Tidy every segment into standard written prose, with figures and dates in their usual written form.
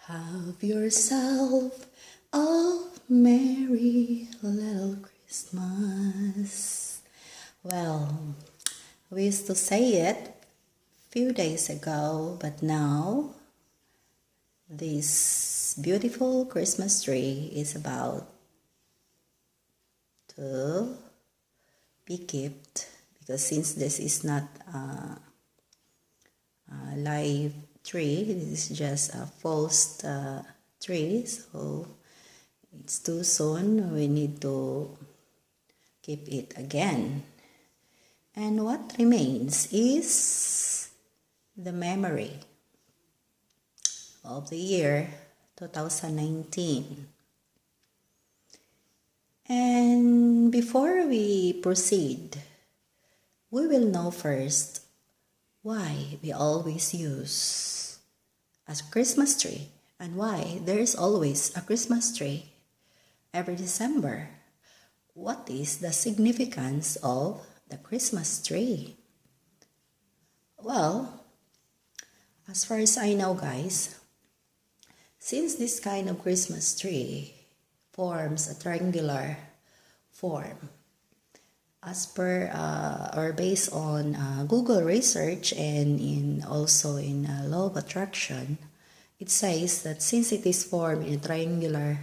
Have yourself a merry little Christmas. Well, we used to say it few days ago, but now this beautiful Christmas tree is about to be kept, because since this is not a live tree, this is just a false tree, so it's too soon. We need to keep it again. And what remains is the memory of the year 2019. And before we proceed, we will know first why we always use a Christmas tree and why there is always a Christmas tree every December. What is the significance of the Christmas tree? Well, as far as I know, guys, since this kind of Christmas tree forms a triangular form, as per or based on Google research and also in law of attraction, it says that since it is formed in a triangular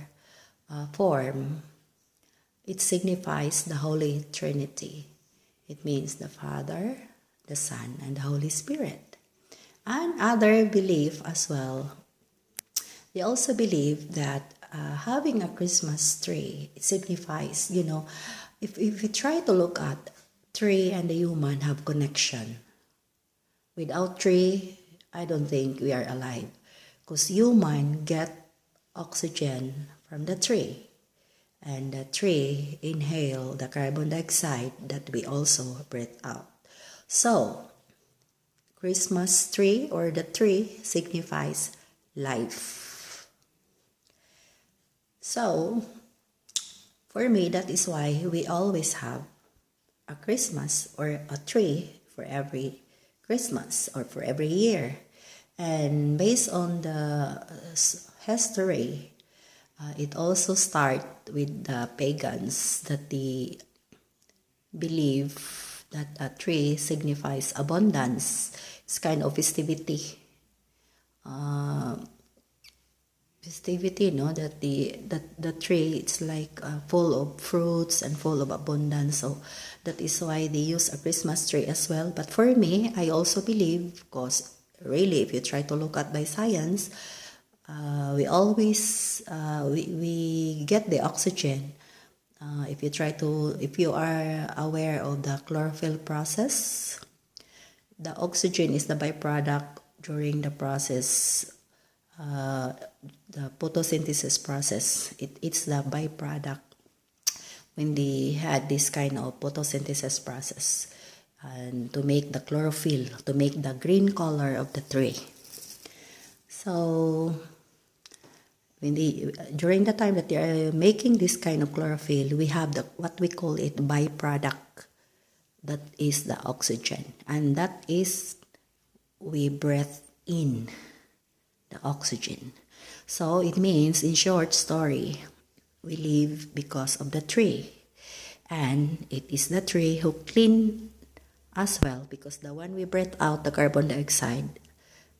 form, it signifies the Holy Trinity. It means the Father, the Son, and the Holy Spirit. And other belief as well. They also believe that having a Christmas tree, it signifies, if you try to look at tree and the human have connection. Without tree, I don't think we are alive. Because human get oxygen from the tree. And the tree inhale the carbon dioxide that we also breathe out. So, Christmas tree or the tree signifies life. So, for me, that is why we always have a Christmas or a tree for every Christmas or for every year. And based on the history, it also starts with the pagans that they believe that a tree signifies abundance. It's kind of festivity. That the tree, it's like full of fruits and full of abundance. So that is why they use a Christmas tree as well. But for me, I also believe, because really, if you try to look at by science, we always we get the oxygen. If you are aware of the chlorophyll process, the oxygen is the byproduct during the process, the photosynthesis process. It's the byproduct when they had this kind of photosynthesis process, and to make the chlorophyll, to make the green color of the tree. So during the time that they are making this kind of chlorophyll, we have what we call it byproduct. That is the oxygen, and that is we breathe in the oxygen. So it means, in short story, we live because of the tree, and it is the tree who clean as well, because the one we breathe out the carbon dioxide,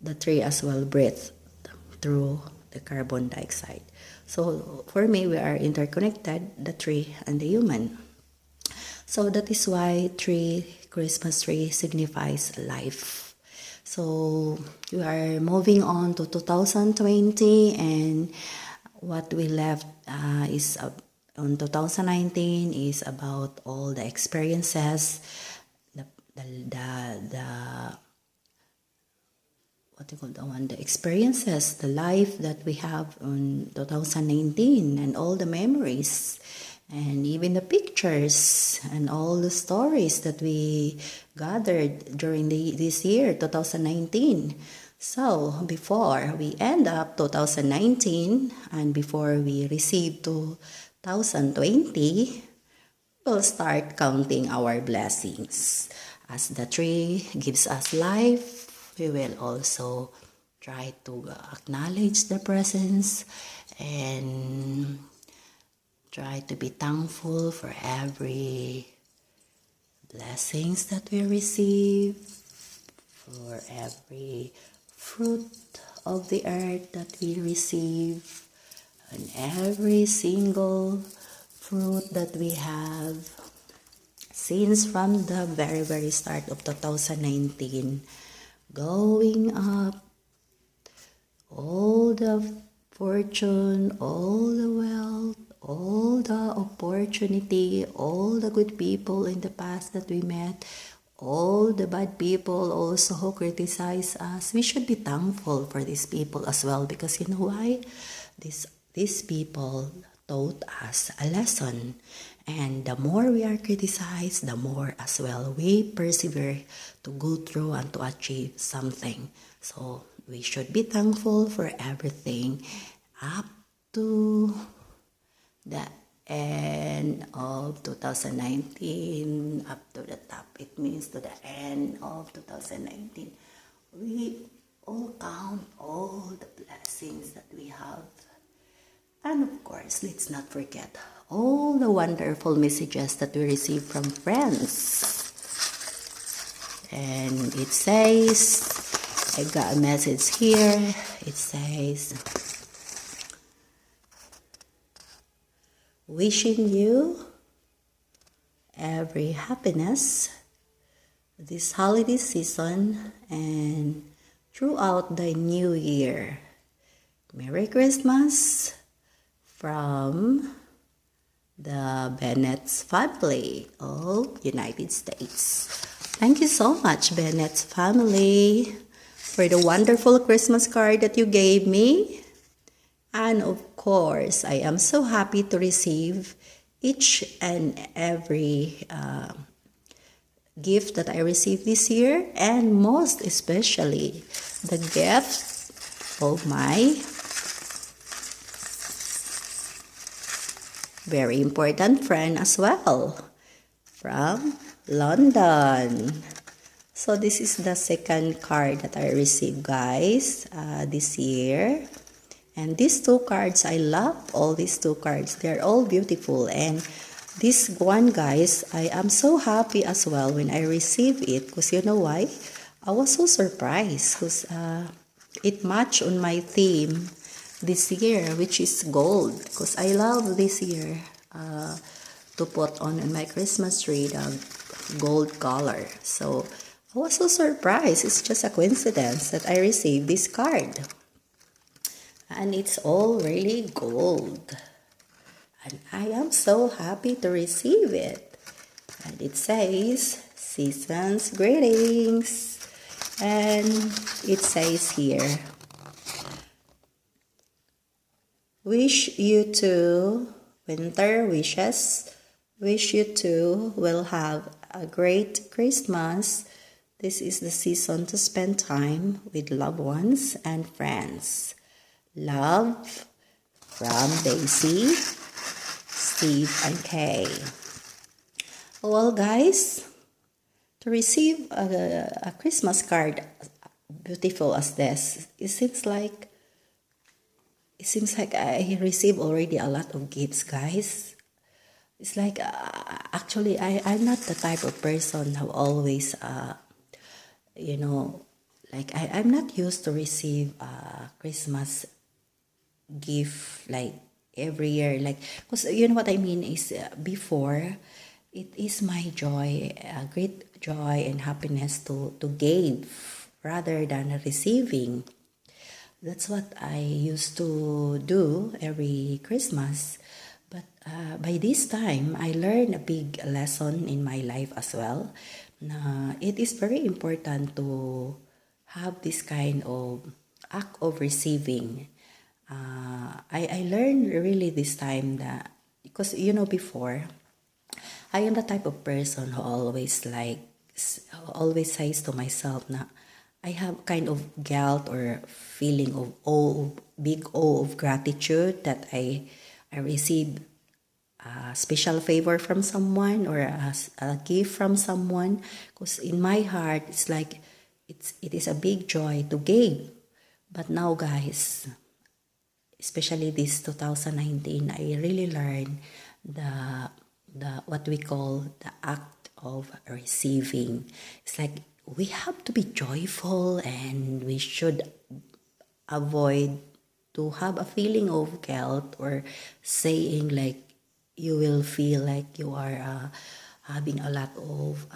the tree as well breathe through the carbon dioxide. So for me, we are interconnected, the tree and the human. So that is why Christmas tree signifies life. So we are moving on to 2020, and what we left is on 2019 is about all the experiences, the experiences, the life that we have in 2019, and all the memories, and even the pictures and all the stories that we gathered during this year 2019. So before we end up 2019 and before we receive 2020, we'll start counting our blessings. As the tree gives us life, we will also try to acknowledge the presence and try to be thankful for every blessings that we receive, for every fruit of the earth that we receive, and every single fruit that we have since from the very start of 2019 going up, all the fortune, all the wealth, all the opportunity, all the good people in the past that we met, all the bad people also who criticize us. We should be thankful for these people as well, because you know why? These people taught us a lesson, and the more we are criticized, the more as well we persevere to go through and to achieve something. So we should be thankful for everything up to the end of 2019, up to the top. It means to the end of 2019. We all count all the blessings that we have. And of course, let's not forget all the wonderful messages that we receive from friends. And it says, I got a message here. It says, wishing you every happiness this holiday season and throughout the new year. Merry Christmas from the Bennett's family of United States. Thank you so much, Bennett's family, for the wonderful Christmas card that you gave me. And of course, I am so happy to receive each and every gift that I received this year, and most especially the gift of my very important friend as well from London. So this is the second card that I received, guys, this year. And these two cards, I love all these two cards. They're all beautiful. And this one, guys, I am so happy as well when I received it. Because you know why? I was so surprised because it matched on my theme this year, which is gold. Because I love this year to put on my Christmas tree the gold color. So I was so surprised. It's just a coincidence that I received this card. And it's all really gold. And I am so happy to receive it. And it says, Season's Greetings. And it says here, wish you to, winter wishes, wish you two will have a great Christmas. This is the season to spend time with loved ones and friends. Love from Daisy, Steve, and Kay. Well, guys, to receive a Christmas card beautiful as this, it seems like I receive already a lot of gifts, guys. It's like actually I'm not the type of person who always like I'm not used to receive Christmas gift like every year, like, because you know what I mean is before, it is my joy, a great joy and happiness to give rather than receiving. That's what I used to do every Christmas. But by this time, I learned a big lesson in my life as well. It is very important to have this kind of act of receiving. I learned really this time that, because before, I am the type of person who always says to myself na I have kind of guilt or feeling of big awe of gratitude that I receive a special favor from someone or a gift from someone, because in my heart it's like it is a big joy to give. But now guys, especially this 2019, I really learned the what we call the act of receiving. It's like we have to be joyful, and we should avoid to have a feeling of guilt or saying like you will feel like you are having a lot of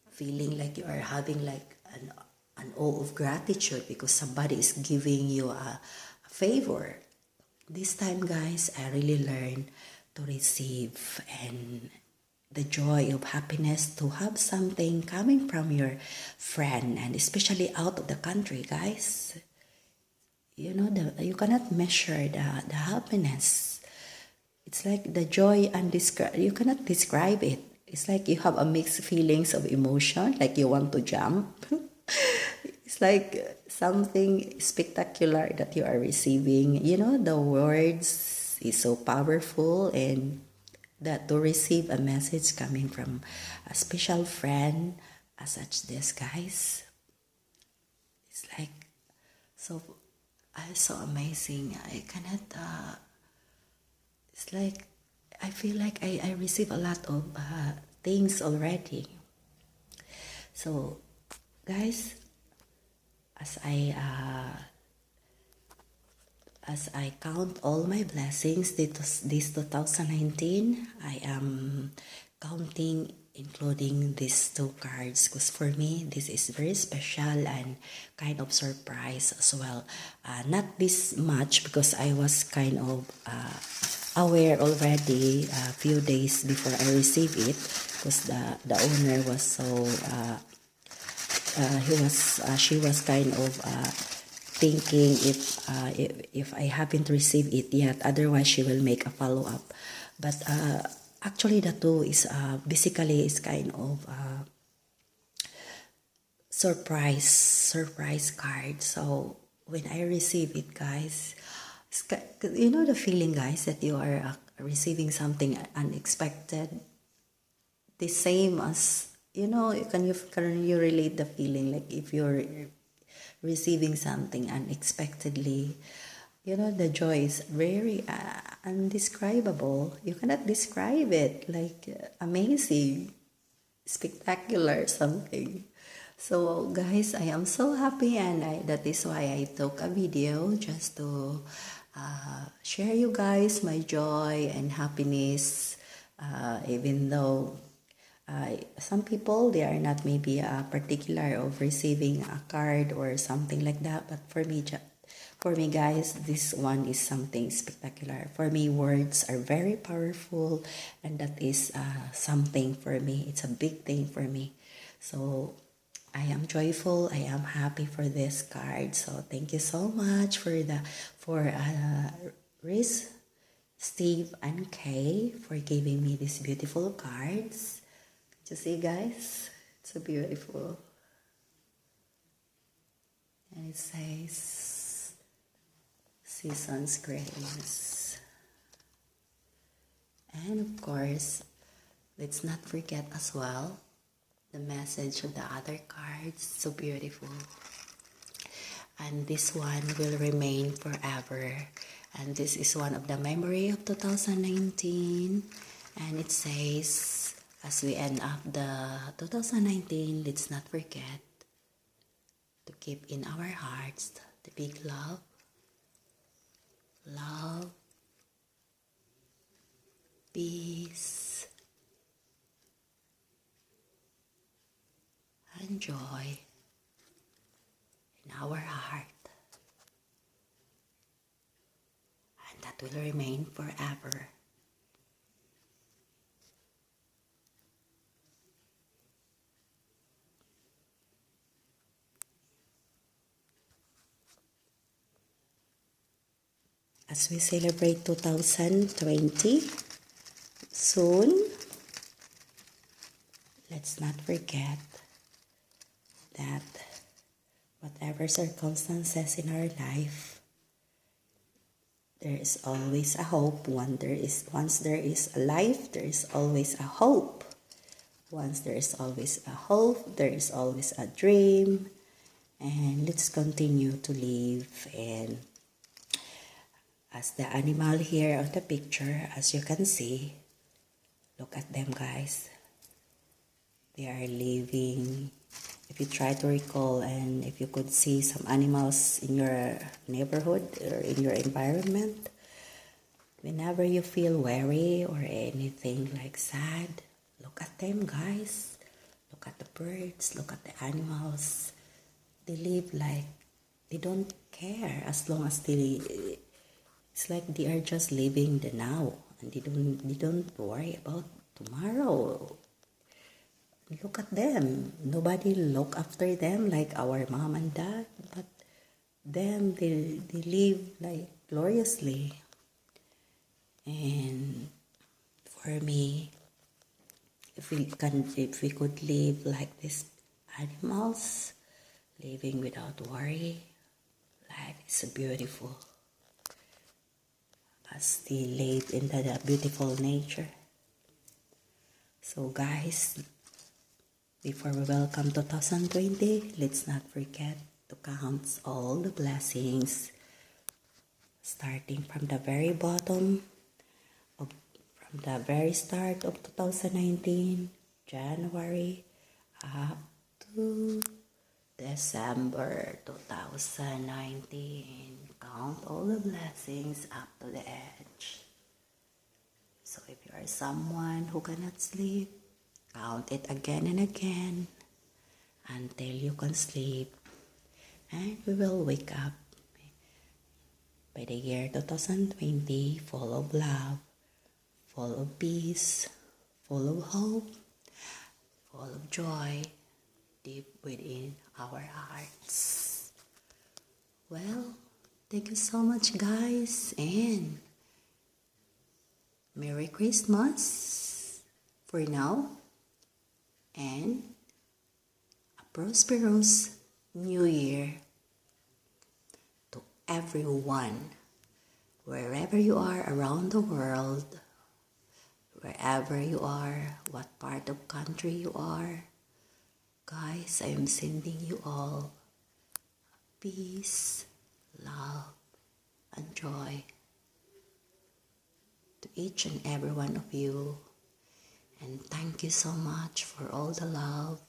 feeling like you are having like an awe of gratitude because somebody is giving you a favor. This time guys, I really learned to receive, and the joy of happiness to have something coming from your friend, and especially out of the country guys. You know, you cannot measure the happiness. It's like the joy you cannot describe it. It's like you have a mixed feelings of emotion, like you want to jump. It's like something spectacular that you are receiving. You know, the words is so powerful, and that to receive a message coming from a special friend as such this guys, it's like so amazing. I cannot it's like I feel like I receive a lot of things already. So guys, as I count all my blessings this 2019, I am counting including these two cards, because for me this is very special and kind of surprise as well. Not this much because I was kind of aware already a few days before I received it, because the owner was so she was kind of thinking if I haven't received it yet, otherwise she will make a follow-up. But actually the two is basically is kind of surprise card. So when I receive it guys, you know the feeling guys that you are receiving something unexpected, the same as, you know, can you relate the feeling like if you're receiving something unexpectedly, you know, the joy is very undescribable. You cannot describe it, like amazing, spectacular something. So guys, I am so happy, and that is why I took a video just to share you guys my joy and happiness, even though some people, they are not maybe particular of receiving a card or something like that, but for me guys, this one is something spectacular. For me, words are very powerful, and that is something for me. It's a big thing for me. So I am joyful, I am happy for this card. So thank you so much for Riz, Steve, and Kay for giving me these beautiful cards. You see guys, it's so beautiful, and it says season's grace. And of course, let's not forget as well the message of the other cards. So beautiful, and this one will remain forever, and this is one of the memory of 2019, and it says, as we end up the 2019, let's not forget to keep in our hearts the big love, peace, and joy in our heart, and that will remain forever. As we celebrate 2020 soon, let's not forget that whatever circumstances in our life, there is always a hope. Once there is a life, there is always a hope. Once there is always a hope, there is always a dream. and let's continue to live. And as the animal here on the picture, as you can see, look at them, guys. They are living. If you try to recall and if you could see some animals in your neighborhood or in your environment, whenever you feel weary or anything like sad, look at them, guys. Look at the birds, look at the animals. They live like they don't care as long as it's like they are just living the now, and they don't worry about tomorrow. Look at them. Nobody look after them like our mom and dad, but them, they live like gloriously. And for me, if we could live like these animals, living without worry, life is beautiful. As they live in the beautiful nature. So guys, before we welcome 2020, let's not forget to count all the blessings, starting from the very bottom, from the very start of 2019, January, up to December 2019. Count all the blessings up to the edge. So if you are someone who cannot sleep, count it again and again until you can sleep. And we will wake up by the year 2020 full of love, full of peace, full of hope, full of joy deep within our hearts. Well, thank you so much, guys, and Merry Christmas for now, and a prosperous New Year to everyone, wherever you are around the world, wherever you are, what part of country you are. Guys, I am sending you all peace, love, and joy to each and every one of you. And thank you so much for all the love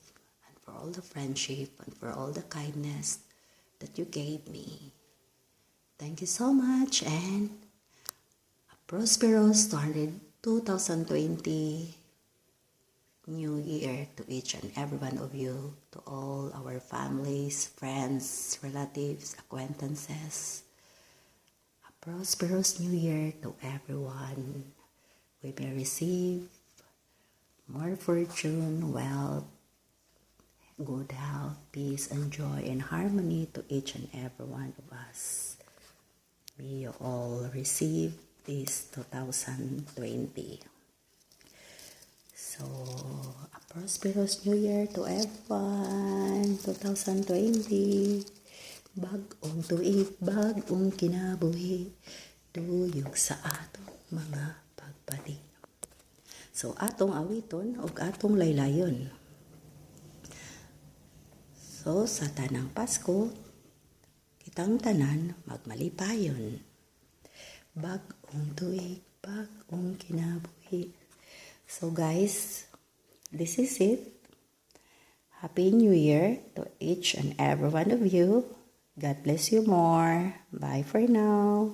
and for all the friendship and for all the kindness that you gave me. Thank you so much, and a prosperous 2020 New Year to each and every one of you, to all our families, friends, relatives, acquaintances. A prosperous New Year to everyone. We may receive more fortune, wealth, good health, peace, and joy, and harmony to each and every one of us. May you all receive this 2020. So, a prosperous New Year to everyone, 2020. Bag-ong tuig, bag-ong kinabuhi, tuyog sa atong mga pagpati. So, atong awiton o atong laylayon. So, sa tanang Pasko, kitang tanan magmalipayon. Bag-ong tuig, bag-ong kinabuhi. So guys, this is it. Happy New Year to each and every one of you. God bless you more. Bye for now.